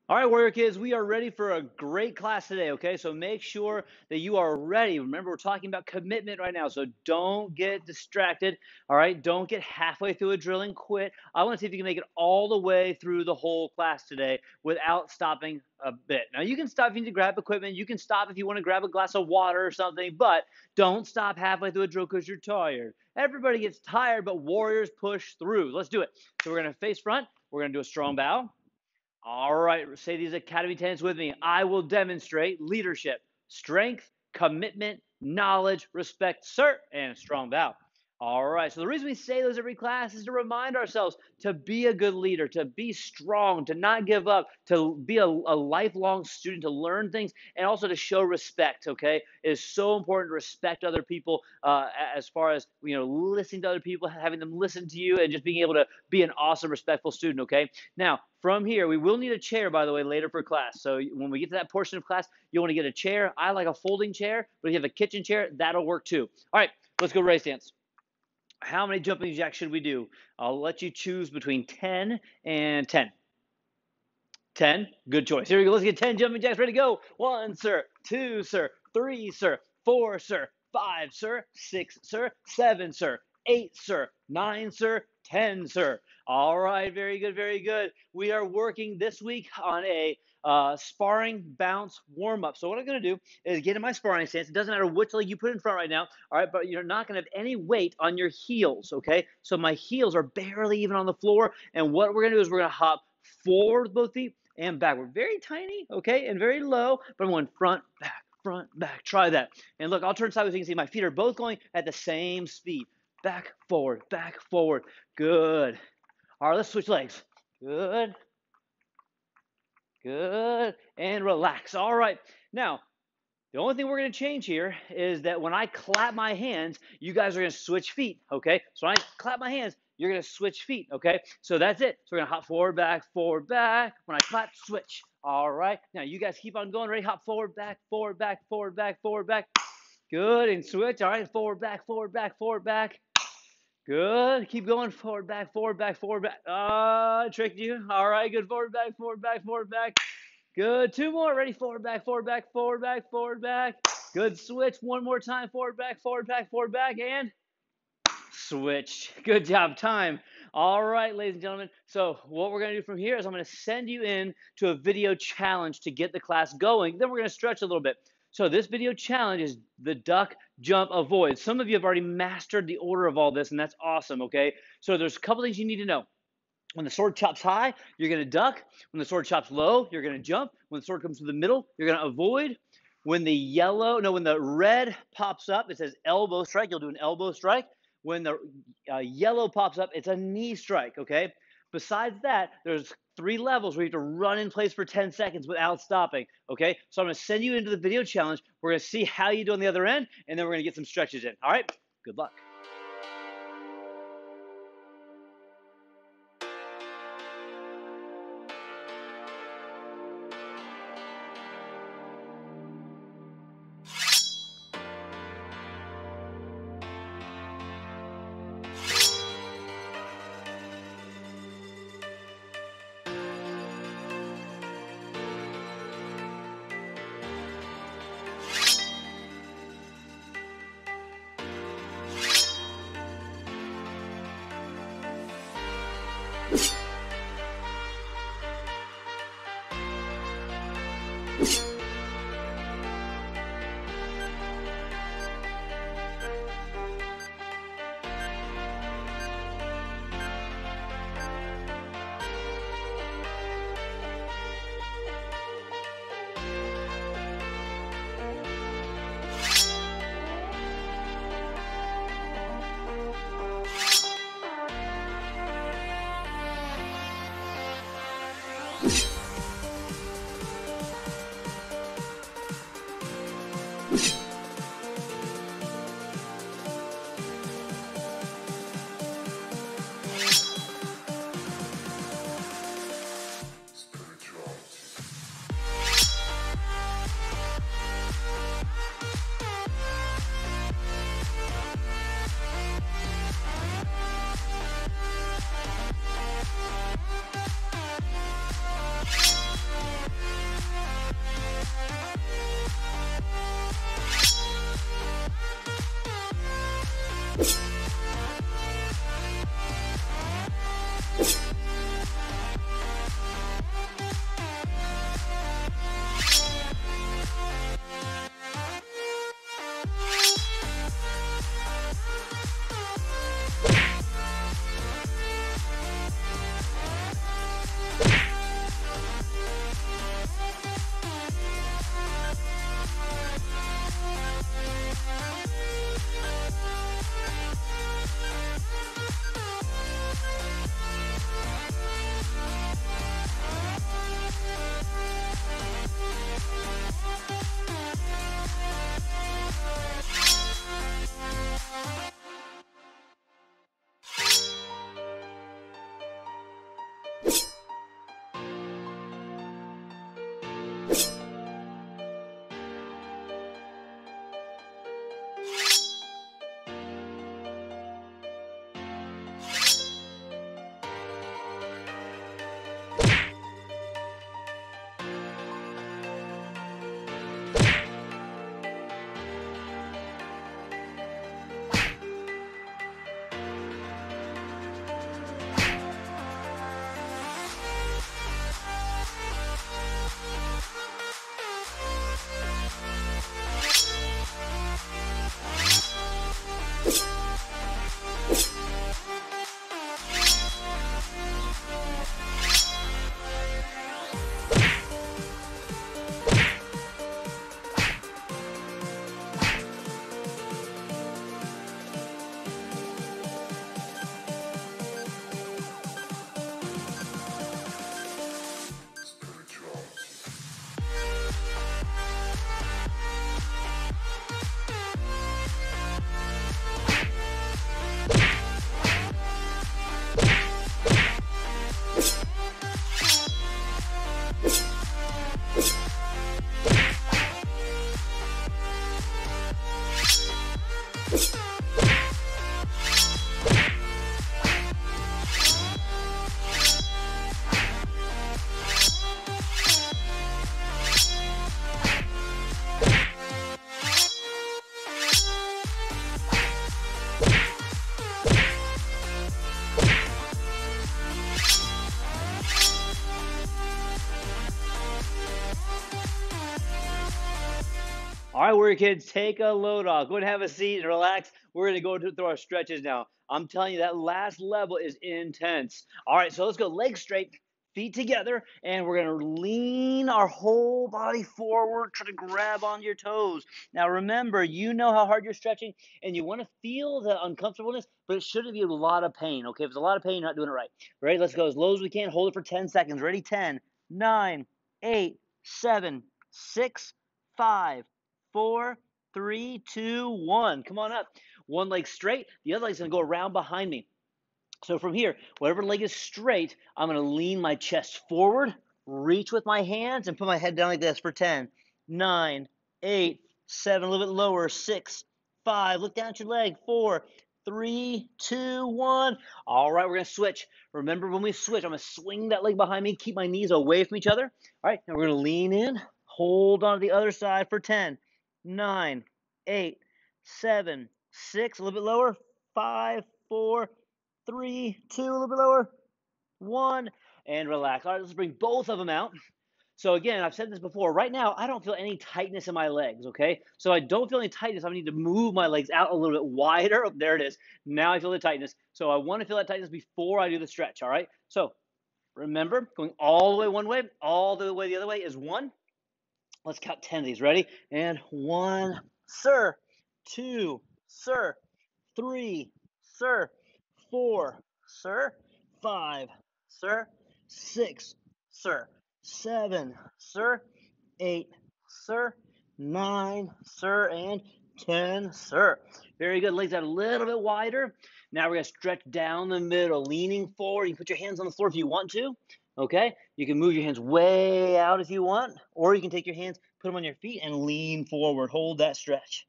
All right, Warrior Kids, we are ready for a great class today, okay? So make sure that you are ready. Remember, we're talking about commitment right now, so don't get distracted, all right? Don't get halfway through a drill and quit. I want to see if you can make it all the way through the whole class today without stopping a bit. Now, you can stop if you need to grab equipment. You can stop if you want to grab a glass of water or something, but don't stop halfway through a drill because you're tired. Everybody gets tired, but Warriors push through. Let's do it. So we're going to face front. We're going to do a strong bow. All right, say these Academy tenets with me. I will demonstrate leadership, strength, commitment, knowledge, respect, sir, and a strong vow. All right, so the reason we say those every class is to remind ourselves to be a good leader, to be strong, to not give up, to be a lifelong student, to learn things, and also to show respect, okay? It is so important to respect other people as far as, listening to other people, having them listen to you, and just being able to be an awesome, respectful student, okay? Now, from here, we will need a chair, by the way, later for class. So when we get to that portion of class, you want to get a chair. I like a folding chair, but if you have a kitchen chair, that'll work too. All right, let's go race dance. How many jumping jacks should we do? I'll let you choose between 10 and 10. 10, good choice. Here we go. Let's get 10 jumping jacks ready to go. 1, sir. 2, sir. 3, sir. 4, sir. 5, sir. 6, sir. 7, sir. 8, sir. 9, sir. 10, sir. All right, very good, very good. We are working this week on a sparring bounce warm-up. So what I'm going to do is get in my sparring stance. It doesn't matter which leg you put in front right now, all right, but you're not going to have any weight on your heels, okay? So my heels are barely even on the floor, and what we're going to do is we're going to hop forward with both feet and backward. Very tiny, okay, and very low, but I'm going front, back. Try that. And look, I'll turn sideways so you can see my feet are both going at the same speed. Back, forward. Good. All right, let's switch legs. Good. And relax. All right. Now, the only thing we're going to change here is that when I clap my hands, you guys are going to switch feet, okay? So when I clap my hands, you're going to switch feet, okay? So that's it. So we're going to hop forward, back. When I clap, switch. All right. Now, you guys keep on going. Ready? Hop forward, back. Good. And switch. All right. Forward, back. Good. Keep going. Forward, back. I tricked you. All right. Good. Forward, back. Good. 2 more. Ready? Forward, back. Good. Switch. 1 more time. Forward, back, and switch. Good job. Time. All right, ladies and gentlemen. So what we're going to do from here is I'm going to send you in to a video challenge to get the class going. Then we're going to stretch a little bit. So this video challenge is the duck, jump, avoid. Some of you have already mastered the order of all this, and that's awesome, okay? So there's a couple things you need to know. When the sword chops high, you're going to duck. When the sword chops low, you're going to jump. When the sword comes to the middle, you're going to avoid. When the red pops up, it says elbow strike. You'll do an elbow strike. When the yellow pops up, it's a knee strike, okay? Besides that, there's 3 levels where you have to run in place for 10 seconds without stopping, okay? So I'm going to send you into the video challenge. We're going to see how you do on the other end, and then we're going to get some stretches in, all right? Good luck. All right, warrior kids, take a load off. Go and have a seat and relax. We're going to go through our stretches now. I'm telling you, that last level is intense. All right, so let's go legs straight, feet together, and we're going to lean our whole body forward, try to grab onto your toes. Now, remember, you know how hard you're stretching, and you want to feel the uncomfortableness, but it shouldn't be a lot of pain, okay? If it's a lot of pain, you're not doing it right. Ready? Let's go as low as we can. Hold it for 10 seconds. Ready? 10, 9, 8, 7, 6, 5, 4, 3, 2, 1. Come on up. One leg straight. The other leg's going to go around behind me. So from here, whatever leg is straight, I'm going to lean my chest forward, reach with my hands, and put my head down like this for 10, 9, 8, 7, a little bit lower, 6, 5. Look down at your leg. 4, 3, 2, 1. All right, we're going to switch. Remember, when we switch, I'm going to swing that leg behind me, keep my knees away from each other. All right, now we're going to lean in, hold on to the other side for 10, 9, 8, 7, 6, a little bit lower, 5, 4, 3, 2, a little bit lower, 1, and relax. All right, let's bring both of them out. So again, I've said this before. Right now, I don't feel any tightness in my legs, okay? So I don't feel any tightness. I need to move my legs out a little bit wider. Oh, there it is. Now I feel the tightness. So I want to feel that tightness before I do the stretch, all right? So remember, going all the way one way, all the way the other way is 1. Let's count 10 of these. Ready? And 1, sir. 2, sir. 3, sir. 4, sir. 5, sir. 6, sir. 7, sir. 8, sir. 9, sir. And 10, sir. Very good. Legs out a little bit wider. Now we're going to stretch down the middle, leaning forward. You can put your hands on the floor if you want to. Okay? You can move your hands way out if you want, or you can take your hands, put them on your feet, and lean forward. Hold that stretch.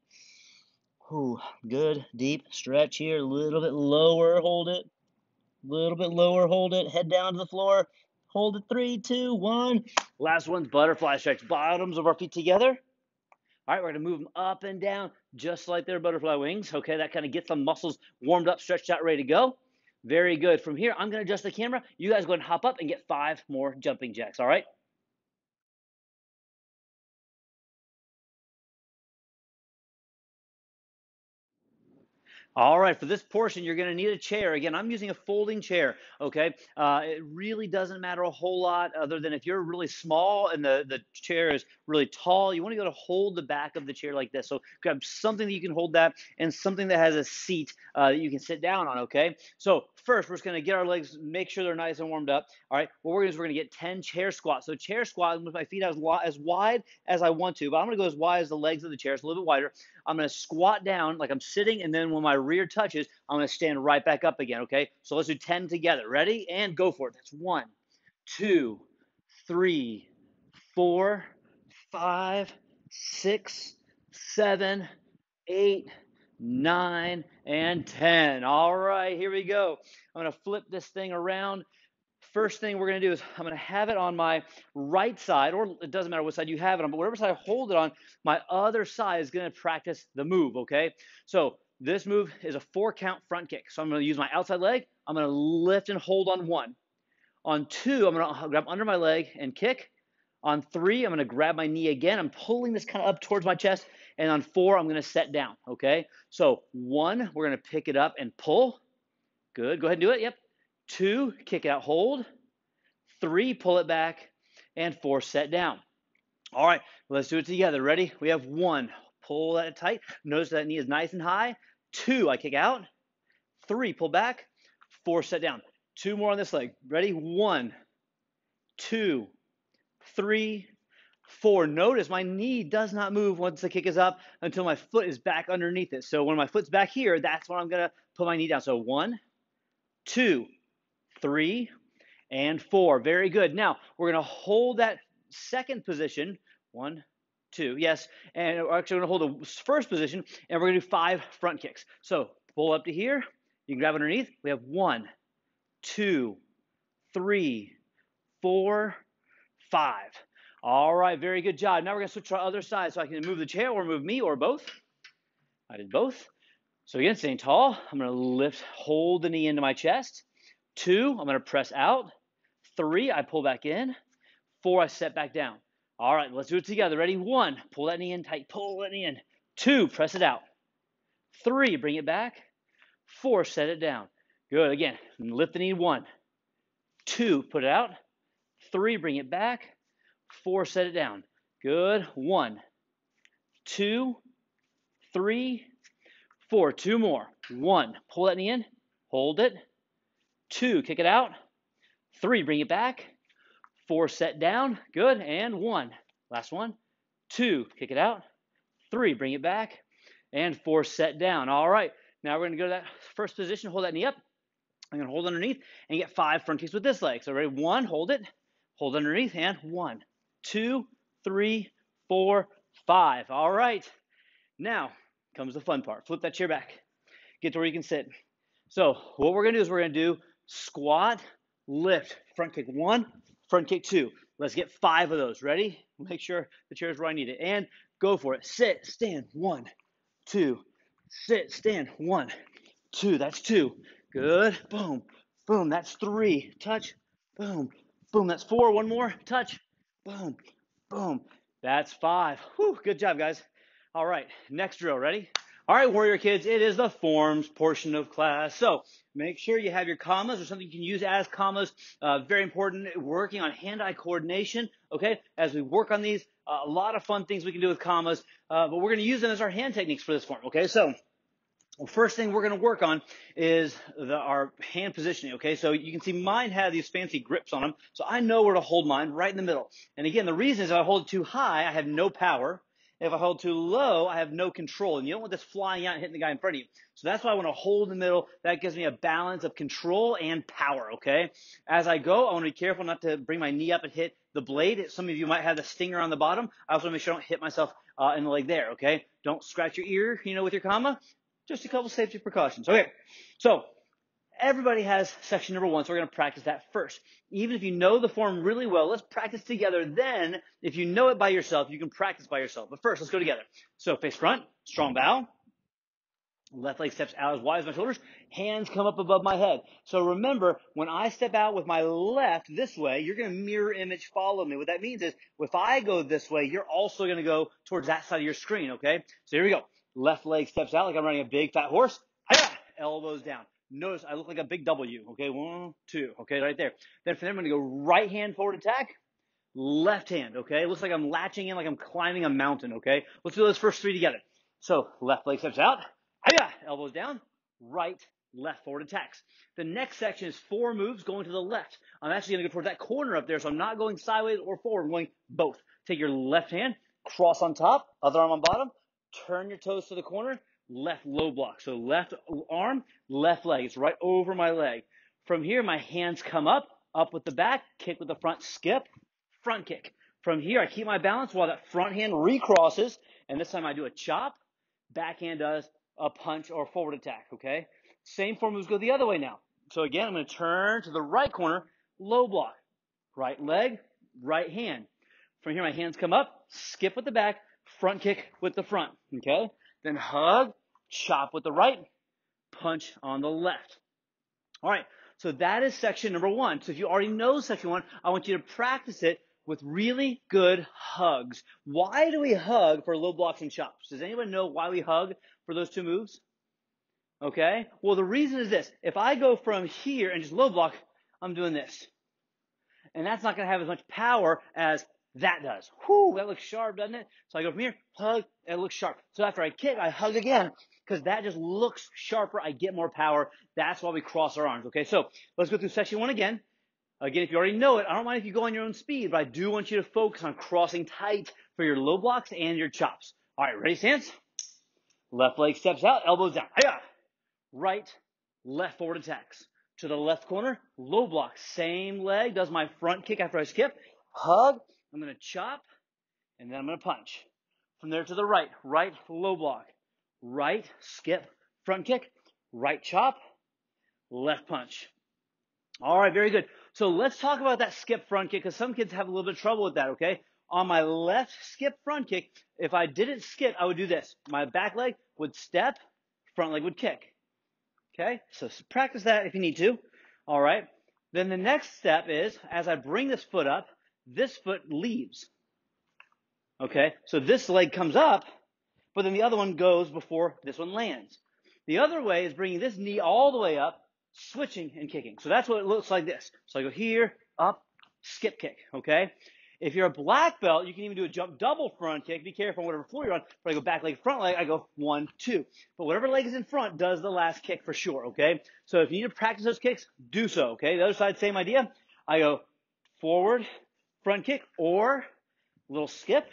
Ooh, good, deep stretch here. A little bit lower, hold it. A little bit lower, hold it. Head down to the floor. Hold it. 3, 2, 1. Last one's butterfly stretch. Bottoms of our feet together. All right, we're going to move them up and down just like their butterfly wings. Okay, that kind of gets the muscles warmed up, stretched out, ready to go. Very good. From here, I'm going to adjust the camera. You guys go ahead and hop up and get 5 more jumping jacks, all right? All right, for this portion, you're going to need a chair. Again, I'm using a folding chair, okay? It really doesn't matter a whole lot other than if you're really small and the chair is really tall, you want to go to hold the back of the chair like this. So grab something that you can hold that and something that has a seat that you can sit down on, okay? So first, we're just going to get our legs, make sure they're nice and warmed up. All right, what we're going to do is we're going to get 10 chair squats. So chair squat with my feet as wide as I want to, but I'm going to go as wide as the legs of the chair, so a little bit wider. I'm going to squat down like I'm sitting, and then when my rear touches, I'm going to stand right back up again, okay? So let's do 10 together. Ready? And go for it. That's 1, 2, 3, 4, 5, 6, 7, 8, 9, and 10. All right, here we go. I'm going to flip this thing around. First thing we're going to do is I'm going to have it on my right side, or it doesn't matter what side you have it on, but whatever side I hold it on, my other side is going to practice the move, okay? So this move is a 4-count front kick. So I'm going to use my outside leg. I'm going to lift and hold on 1. On 2, I'm going to grab under my leg and kick. On 3, I'm going to grab my knee again. I'm pulling this kind of up towards my chest. And on 4, I'm going to set down, okay? So 1, we're going to pick it up and pull. Good. Go ahead and do it. Yep. 2, kick it out, hold. 3, pull it back. And 4, set down. All right, let's do it together. Ready? We have 1, pull that tight. Notice that knee is nice and high. 2, I kick out. 3, pull back. 4, set down. 2 more on this leg. Ready? 1, 2, 3, 4. Notice my knee does not move once the kick is up until my foot is back underneath it. So when my foot's back here, that's when I'm going to put my knee down. So 1, 2, 3, and 4. Very good. Now, we're going to hold that second position. 1, 2, yes. And we're actually going to hold the first position, and we're going to do 5 front kicks. So pull up to here. You can grab underneath. We have 1, 2, 3, 4, 5. All right, very good job. Now we're going to switch to our other side so I can move the chair or move me or both. I did both. So again, staying tall. I'm going to lift, hold the knee into my chest. 2, I'm going to press out. 3, I pull back in. 4, I set back down. All right, let's do it together. Ready? 1, pull that knee in tight. Pull that knee in. 2, press it out. 3, bring it back. 4, set it down. Good. Again, lift the knee. 1, 2, put it out. 3, bring it back. 4, set it down. Good. 1, 2, 3, 4. 2 more. 1, pull that knee in. Hold it. 2, kick it out. 3, bring it back. 4, set down. Good. And 1. Last one. 2, kick it out. 3, bring it back. And 4, set down. All right. Now we're going to go to that first position. Hold that knee up. I'm going to hold underneath and get 5 front kicks with this leg. So ready? 1, hold it. Hold underneath. And 1, 2, 3, 4, 5. All right. Now comes the fun part. Flip that chair back. Get to where you can sit. So what we're going to do is we're going to do squat, lift, front kick 1, front kick 2. Let's get 5 of those. Ready? Make sure the chair is where I need it. And go for it. Sit, stand, 1, 2. Sit, stand, 1, 2. That's 2. Good. Boom, boom. That's 3. Touch. Boom, boom. That's 4. One more. Touch. Boom, boom. That's 5. Whew, good job, guys. All right, next drill. Ready? All right, Warrior Kids, it is the forms portion of class. So make sure you have your commas or something you can use as commas. Very important, working on hand-eye coordination, okay? As we work on these, a lot of fun things we can do with commas, but we're going to use them as our hand techniques for this form, okay? So first thing we're going to work on is our hand positioning, okay? So you can see mine have these fancy grips on them, so I know where to hold mine, right in the middle. And again, the reason is if I hold it too high, I have no power. If I hold too low, I have no control. And you don't want this flying out and hitting the guy in front of you. So that's why I want to hold in the middle. That gives me a balance of control and power, okay? As I go, I want to be careful not to bring my knee up and hit the blade. Some of you might have the stinger on the bottom. I also want to make sure I don't hit myself in the leg there, okay? Don't scratch your ear, with your comma. Just a couple safety precautions. Okay, so everybody has section number 1, so we're going to practice that first. Even if you know the form really well, let's practice together. Then, if you know it by yourself, you can practice by yourself. But first, let's go together. So face front, strong bow. Left leg steps out as wide as my shoulders. Hands come up above my head. So remember, when I step out with my left this way, you're going to mirror image follow me. What that means is, if I go this way, you're also going to go towards that side of your screen, okay? So here we go. Left leg steps out like I'm running a big fat horse. Hi-ya! Elbows down. Notice I look like a big W, okay? 1, 2, okay, right there. Then from there, I'm going to go right hand forward attack, left hand, okay? It looks like I'm latching in like I'm climbing a mountain, okay? Let's do those first 3 together. So left leg steps out, hi-ya! Elbows down, right, left forward attacks. The next section is 4 moves going to the left. I'm actually going to go towards that corner up there, so I'm not going sideways or forward. I'm going both. Take your left hand, cross on top, other arm on bottom, turn your toes to the corner, left low block. So left arm, left leg. It's right over my leg. From here, my hands come up with the back, kick with the front, skip, front kick. From here, I keep my balance while that front hand recrosses, and this time I do a chop, backhand does a punch or forward attack, okay? Same four moves go the other way now. So again, I'm going to turn to the right corner, low block, right leg, right hand. From here, my hands come up, skip with the back, front kick with the front, okay? Then hug, chop with the right, punch on the left. All right, so that is section number one. So if you already know section one, I want you to practice it with really good hugs. Why do we hug for low blocks and chops? Does anyone know why we hug for those two moves? Okay, well, the reason is this. If I go from here and just low block, I'm doing this. And that's not going to have as much power as that does. Whoo, that looks sharp, doesn't it? So I go from here, hug, and it looks sharp. So after I kick, I hug again because that just looks sharper. I get more power. That's why we cross our arms, okay? So let's go through section one again. Again, if you already know it, I don't mind if you go on your own speed, but I do want you to focus on crossing tight for your low blocks and your chops. All right, ready, stance? Left leg steps out, elbows down. Hiya! Right, left forward attacks. To the left corner, low block. Same leg, does my front kick after I skip. Hug, I'm going to chop, and then I'm going to punch. From there to the right, right low block. Right, skip, front kick, right chop, left punch. All right, very good. So let's talk about that skip front kick because some kids have a little bit of trouble with that, okay? On my left skip front kick, if I didn't skip, I would do this. My back leg would step, front leg would kick. Okay, so practice that if you need to. All right. Then the next step is, as I bring this foot up, this foot leaves. Okay, so this leg comes up, but then the other one goes before this one lands. The other way is bringing this knee all the way up, switching and kicking. So that's what it looks like this. So I go here, up, skip kick. Okay. If you're a black belt, you can even do a jump double front kick. Be careful on whatever floor you're on. If I go back leg, front leg, I go 1, 2. But whatever leg is in front does the last kick for sure, okay? So if you need to practice those kicks, do so, okay? The other side, same idea. I go forward, front kick, or little skip,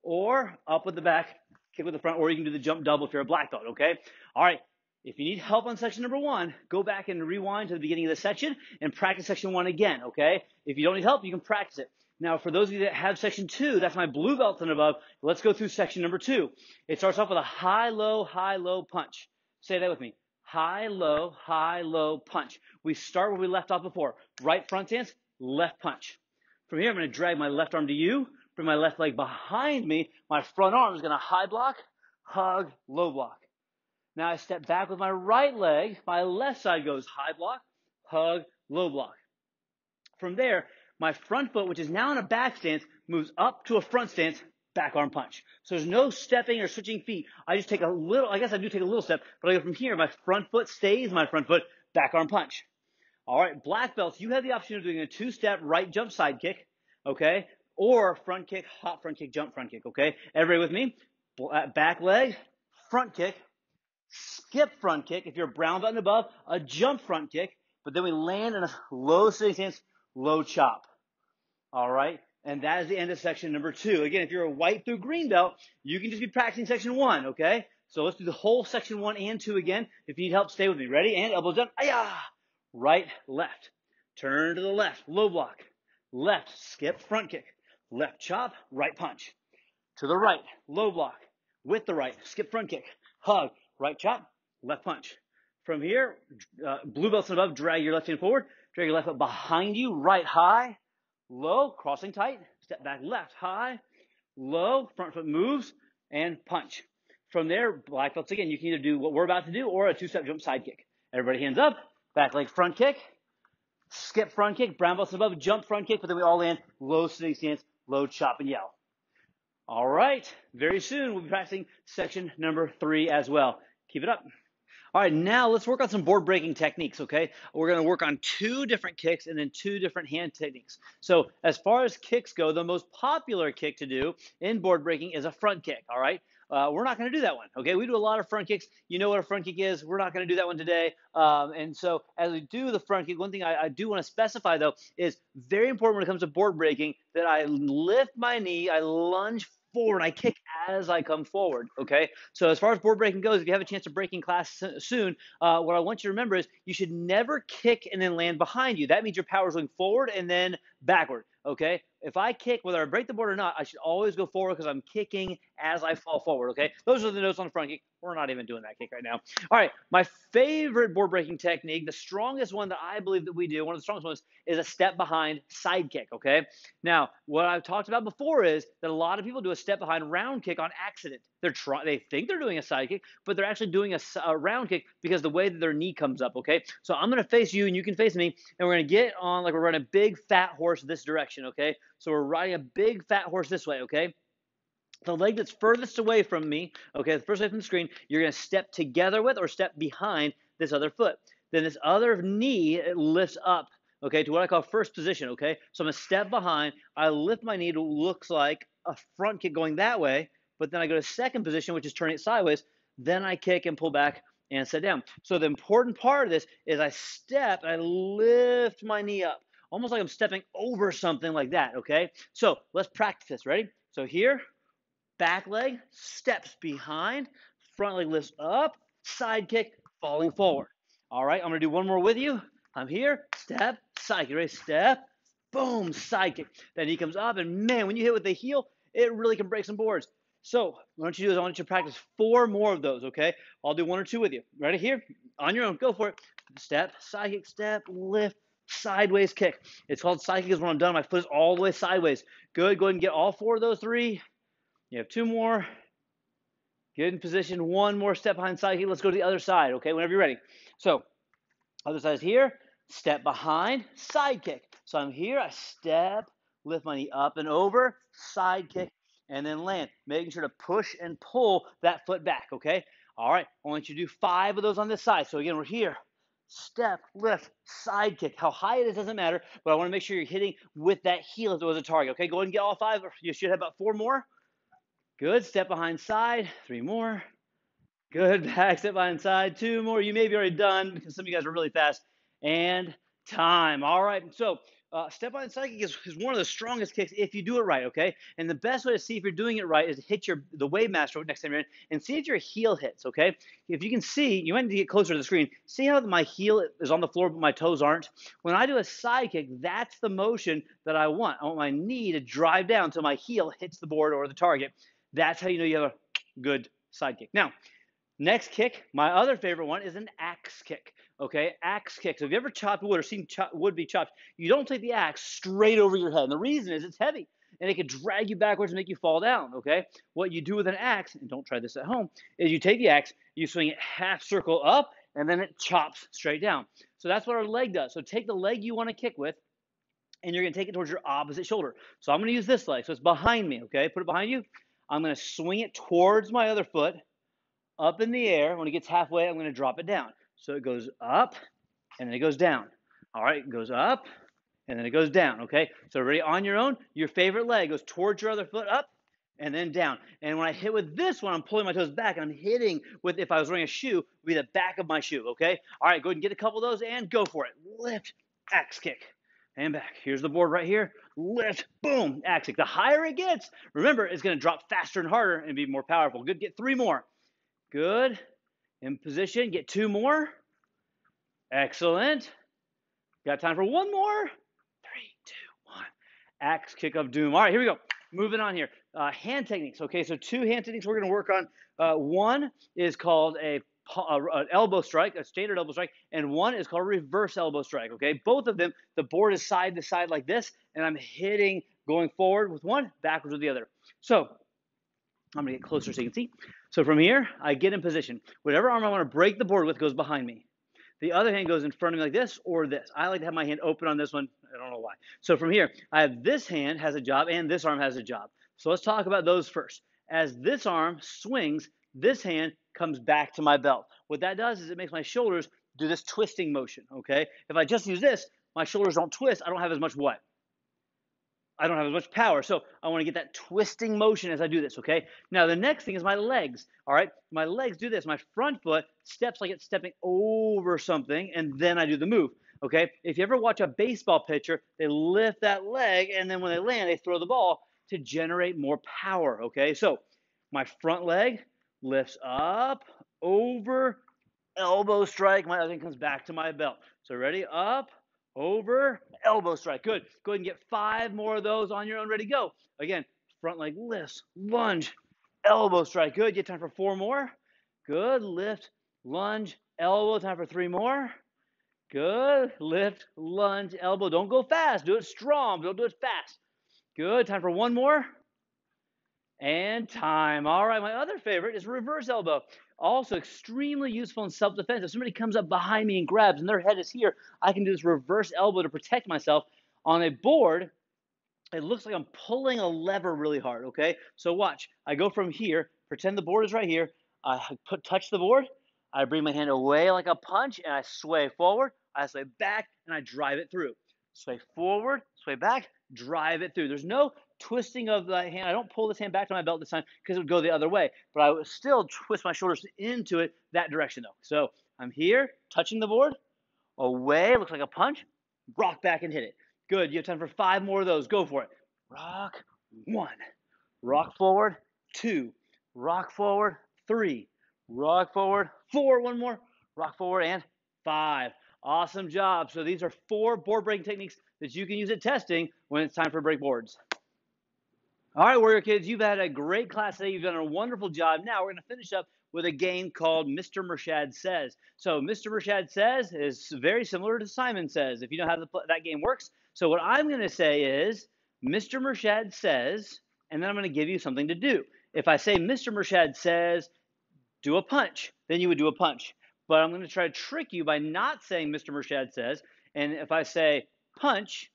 or up with the back, kick with the front, or you can do the jump double if you're a black belt, okay? All right. If you need help on section number one, go back and rewind to the beginning of the section and practice section one again, okay? If you don't need help, you can practice it. Now, for those of you that have section two, that's my blue belt and above, let's go through section number two. It starts off with a high, low punch. Say that with me. High, low punch. We start where we left off before. Right front stance, left punch. From here, I'm going to drag my left arm to you, bring my left leg behind me. My front arm is going to high block, hug, low block. Now I step back with my right leg. My left side goes high block, hug, low block. From there, my front foot, which is now in a back stance, moves up to a front stance, back arm punch. So there's no stepping or switching feet. I just take a little, I guess I do take a little step, but I go from here. My front foot stays my front foot, back arm punch. All right, black belts, you have the option of doing a two-step right jump side kick, okay? Or front kick, hop front kick, jump front kick, okay? Everybody with me? Back leg, front kick, skip front kick. If you're a brown belt and above, a jump front kick, but then we land in a low sitting stance, low chop. All right, and that is the end of section number two. Again, if you're a white through green belt, you can just be practicing section one, okay? So let's do the whole section one and two again. If you need help, stay with me. Ready? And elbows down. Ayah! Right, left. Turn to the left, low block. Left, skip, front kick. Left chop, right punch. To the right, low block. With the right, skip front kick. Hug, right chop, left punch. From here, blue belts and above, drag your left hand forward. Drag your left foot behind you, right high, low, crossing tight. Step back left, high, low, front foot moves, and punch. From there, black belts again, you can either do what we're about to do or a two-step jump side kick. Everybody hands up, back leg front kick, skip front kick, brown belts above, jump front kick, but then we all land low sitting stance, low chop and yell. All right, very soon we'll be practicing section number 3 as well. Keep it up. All right, now let's work on some board breaking techniques, okay? We're going to work on 2 different kicks and then 2 different hand techniques. So as far as kicks go, the most popular kick to do in board breaking is a front kick, all right? We're not going to do that one, okay? We do a lot of front kicks. You know what a front kick is. We're not going to do that one today. And so as we do the front kick, one thing I do want to specify, though, is very important when it comes to board breaking that I lift my knee, I lunge forward, I kick as I come forward, okay? So as far as board breaking goes, if you have a chance to break in class soon, what I want you to remember is you should never kick and then land behind you. That means your power is going forward and then backward, okay? if I kick, whether I break the board or not, I should always go forward because I'm kicking as I fall forward, okay? Those are the notes on the front kick. We're not even doing that kick right now. All right, my favorite board breaking technique, the strongest one that I believe that we do, one of the strongest ones, is a step behind side kick, okay? Now, what I've talked about before is that a lot of people do a step behind round kick on accident. They think they're doing a side kick, but they're actually doing a round kick because the way that their knee comes up, okay? So I'm going to face you and you can face me, and we're going to get on like we're running a big fat horse this direction, okay? So we're riding a big fat horse this way, okay? The leg that's furthest away from me, okay, the first away from the screen, you're going to step together with or step behind this other foot. Then this other knee, it lifts up, okay, to what I call first position, okay? So I'm going to step behind. I lift my knee to looks like a front kick going that way, but then I go to second position, which is turning it sideways. Then I kick and pull back and sit down. So the important part of this is I step and I lift my knee up, almost like I'm stepping over something like that, okay? So let's practice this. Ready? So here, back leg steps behind, front leg lifts up, side kick, falling forward. All right, I'm gonna do one more with you. I'm here, step, side kick, ready, step, boom, side kick. Then he comes up, and man, when you hit with the heel, it really can break some boards. So what I want you to do is I want you to practice 4 more of those, okay? I'll do 1 or 2 with you. Ready here? On your own, go for it. Step, side kick, step, lift, sideways kick. It's called side kick because when I'm done, my foot is all the way sideways. Good, go ahead and get all 4 of those 3. You have 2 more. Get in position. 1 more step behind side kick. Let's go to the other side, okay, whenever you're ready. So, other side is here. Step behind, side kick. So I'm here. I step, lift my knee up and over, side kick, and then land. Making sure to push and pull that foot back, okay? All right, I want you to do 5 of those on this side. So again, we're here. Step, lift, side kick. How high it is doesn't matter, but I want to make sure you're hitting with that heel as it was a target, okay? Go ahead and get all 5. You should have about 4 more. Good. Step behind side. 3 more. Good. Back step behind side. 2 more. You may be already done because some of you guys are really fast. And time. All right. So step behind side kick is one of the strongest kicks if you do it right, okay? And the best way to see if you're doing it right is to hit the wave master next time you're in and see if your heel hits, okay? If you can see, you might need to get closer to the screen. See how my heel is on the floor but my toes aren't? When I do a side kick, that's the motion that I want. I want my knee to drive down until my heel hits the board or the target. That's how you know you have a good side kick. Now, next kick, my other favorite one is an axe kick. Okay, axe kick. So if you ever chopped wood or seen wood be chopped, you don't take the axe straight over your head. And the reason is it's heavy and it can drag you backwards and make you fall down. Okay, what you do with an axe, and don't try this at home, is you take the axe, you swing it half circle up, and then it chops straight down. So that's what our leg does. So take the leg you want to kick with, and you're going to take it towards your opposite shoulder. So I'm going to use this leg. So it's behind me. Okay, put it behind you. I'm going to swing it towards my other foot, up in the air. When it gets halfway, I'm going to drop it down. So it goes up, and then it goes down. All right, it goes up, and then it goes down, okay? So ready on your own, your favorite leg goes towards your other foot, up, and then down. And when I hit with this one, I'm pulling my toes back, and I'm hitting with, if I was wearing a shoe, would be the back of my shoe, okay? All right, go ahead and get a couple of those, and go for it. Lift, axe kick, and back. Here's the board right here. Lift, boom, axe kick. The higher it gets, remember, it's going to drop faster and harder and be more powerful. Good, get 3 more. Good. In position, get 2 more. Excellent. Got time for 1 more. 3, 2, 1. Axe kick of doom. All right, here we go. Moving on here. Hand techniques. Okay, so 2 hand techniques we're going to work on. One is called an elbow strike, a standard elbow strike, and one is called a reverse elbow strike. Okay, both of them, the board is side to side like this, and I'm hitting going forward with one, backwards with the other. So I'm going to get closer so you can see. So from here, I get in position. Whatever arm I want to break the board with goes behind me. The other hand goes in front of me like this or this. I like to have my hand open on this one. I don't know why. So from here, I have this hand has a job and this arm has a job. So let's talk about those first. As this arm swings, this hand comes back to my belt. What that does is it makes my shoulders do this twisting motion, okay? If I just use this, my shoulders don't twist. I don't have as much what? I don't have as much power. So I want to get that twisting motion as I do this, okay? Now the next thing is my legs, all right? My legs do this. My front foot steps like it's stepping over something, and then I do the move, okay? If you ever watch a baseball pitcher, they lift that leg, and then when they land, they throw the ball to generate more power, okay? So my front leg lifts up, over, elbow strike. My other thing comes back to my belt. So ready? Up, over, elbow strike. Good. Go ahead and get 5 more of those on your own. Ready, go. Again, front leg lifts, lunge, elbow strike. Good. You have time for 4 more. Good. Lift, lunge, elbow. Time for 3 more. Good. Lift, lunge, elbow. Don't go fast. Do it strong. Don't do it fast. Good. Time for 1 more. And time. All right, my other favorite is reverse elbow. Also extremely useful in self-defense. If somebody comes up behind me and grabs and their head is here, I can do this reverse elbow to protect myself. On a board, it looks like I'm pulling a lever really hard, okay? So watch. I go from here, pretend the board is right here. I touch the board. I bring my hand away like a punch, and I sway forward. I sway back, and I drive it through. Sway forward, sway back, drive it through. There's no twisting of the hand. I don't pull this hand back to my belt this time because it would go the other way. But I would still twist my shoulders into it that direction, though. So I'm here, touching the board, away, looks like a punch, rock back and hit it. Good. You have time for 5 more of those. Go for it. Rock 1. Rock forward 2. Rock forward 3. Rock forward 4. 1 more. Rock forward and 5. Awesome job. So these are 4 board breaking techniques that you can use at testing when it's time for break boards. All right, Warrior Kids, you've had a great class today. You've done a wonderful job. Now we're going to finish up with a game called Mr. Mershad Says. So Mr. Mershad Says is very similar to Simon Says, if you know how that game works. So what I'm going to say is, Mr. Mershad says, and then I'm going to give you something to do. If I say Mr. Mershad says, do a punch, then you would do a punch. But I'm going to try to trick you by not saying Mr. Mershad says. And if I say punch,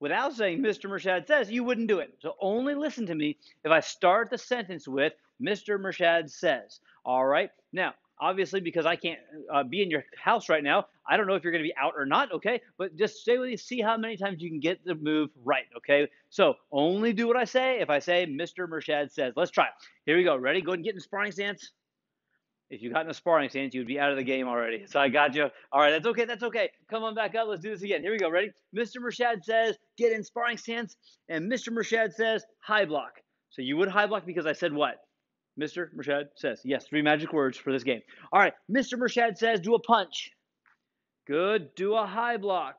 without saying Mr. Mershad says, you wouldn't do it. So only listen to me if I start the sentence with Mr. Mershad says. All right? Now, obviously, because I can't be in your house right now, I don't know if you're going to be out or not, okay? But just stay with me, see how many times you can get the move right, okay? So only do what I say if I say Mr. Mershad says. Let's try it. Here we go. Ready? Go ahead and get in sparring stance. If you got in a sparring stance, you would be out of the game already. So I got you. All right, that's okay. That's okay. Come on back up. Let's do this again. Here we go. Ready? Mr. Mershad says, get in sparring stance. And Mr. Mershad says, high block. So you would high block because I said what? Mr. Mershad says. Yes, 3 magic words for this game. All right, Mr. Mershad says, do a punch. Good. Do a high block.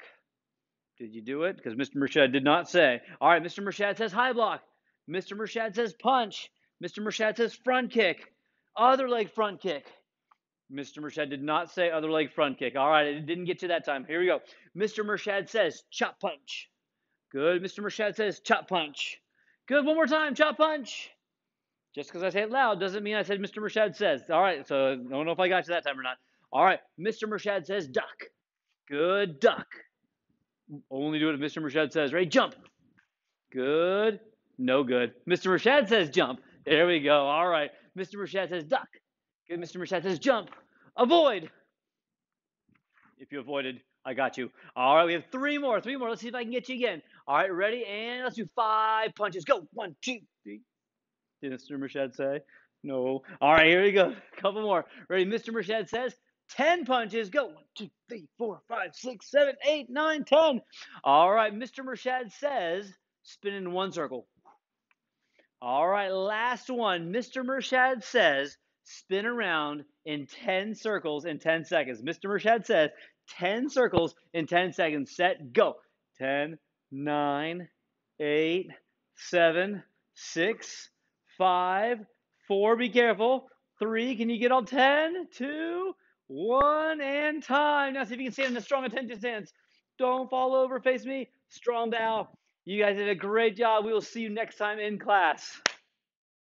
Did you do it? Because Mr. Mershad did not say. All right, Mr. Mershad says high block. Mr. Mershad says punch. Mr. Mershad says front kick. Other leg front kick. Mr. Mershad did not say other leg front kick. All right, it didn't get you that time. Here we go. Mr. Mershad says chop punch. Good. Mr. Mershad says chop punch. Good. One more time. Chop punch. Just because I say it loud doesn't mean I said Mr. Mershad says. All right, so I don't know if I got you that time or not. All right, Mr. Mershad says duck. Good. Duck. Only do it if Mr. Mershad says, ready, jump. Good. No good. Mr. Mershad says jump. There we go. All right. Mr. Mershad says duck. Good. Mr. Mershad says jump. Avoid. If you avoided, I got you. All right. We have 3 more. 3 more. Let's see if I can get you again. All right. Ready? And let's do 5 punches. Go. 1, 2, 3. Did Mr. Mershad say? No. All right. Here we go. A couple more. Ready? Mr. Mershad says 10 punches. Go. 1, 2, 3, 4, 5, 6, 7, 8, 9, 10. All right. Mr. Mershad says spin in 1 circle. All right, last one. Mr. Mershad says spin around in 10 circles in 10 seconds. Mr. Mershad says 10 circles in 10 seconds. Set, go. 10, 9, 8, 7, 6, 5, 4. Be careful. 3. Can you get all 10? 2, 1, and time. Now see if you can stand in a strong attention stance. Don't fall over. Face me. Strong bow. You guys did a great job. We will see you next time in class.